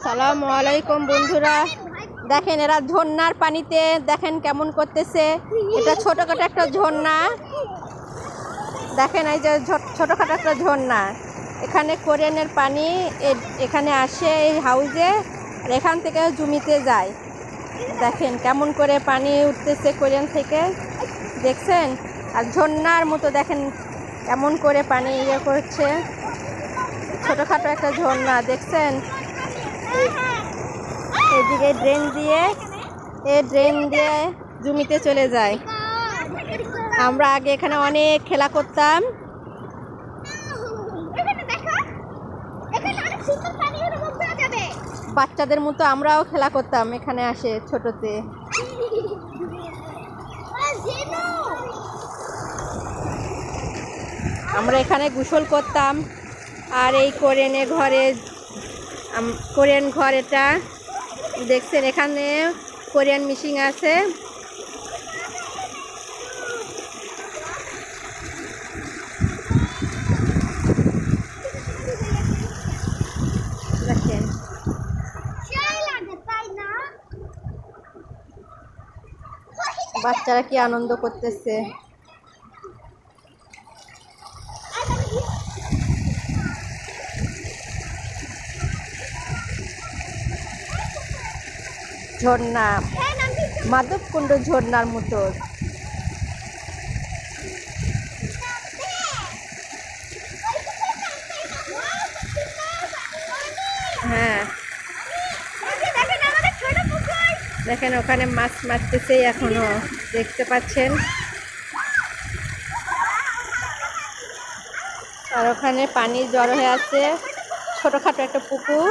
আসসালামু আলাইকুম বন্ধুরা, দেখেন এরা ঝর্ণার পানিতে দেখেন কেমন করতেছে। এটা ছোটখাটো একটা ঝর্ণা, দেখেন এই যে ছোটখাটো একটা ঝর্ণা। এখানে কোরিয়ানের পানি এখানে আসে এই হাউজে, আর এখান থেকে জমিতে যায়। দেখেন কেমন করে পানি উঠতেছে কোরিয়ান থেকে, দেখছেন? আর ঝর্ণার মতো দেখেন কেমন করে পানি ইয়ে করছে। ছোটখাটো একটা ঝর্ণা দেখছেন। এদিকে ড্রেন দিয়ে জমিতে চলে যায়। আমরা আগে এখানে অনেক খেলা করতাম। বাচ্চাদের মতো আমরাও খেলা করতাম এখানে আসে ছোটতে। আমরা এখানে গোসল করতাম। আর এই কোরিয়ান ঘর এটা দেখছেন, এখানে কোরিয়ান মেশিন আছে। দেখেন বাচ্চারা কি আনন্দ করতেছে। ঝর্ণা, মাধবকুণ্ড ঝর্ণার মতো। হ্যাঁ, দেখেন ওখানে মাছ মারতেছে এখনো, দেখতে পাচ্ছেন। আর ওখানে পানি জড়ো হয়ে আছে, ছোটখাটো একটা পুকুর।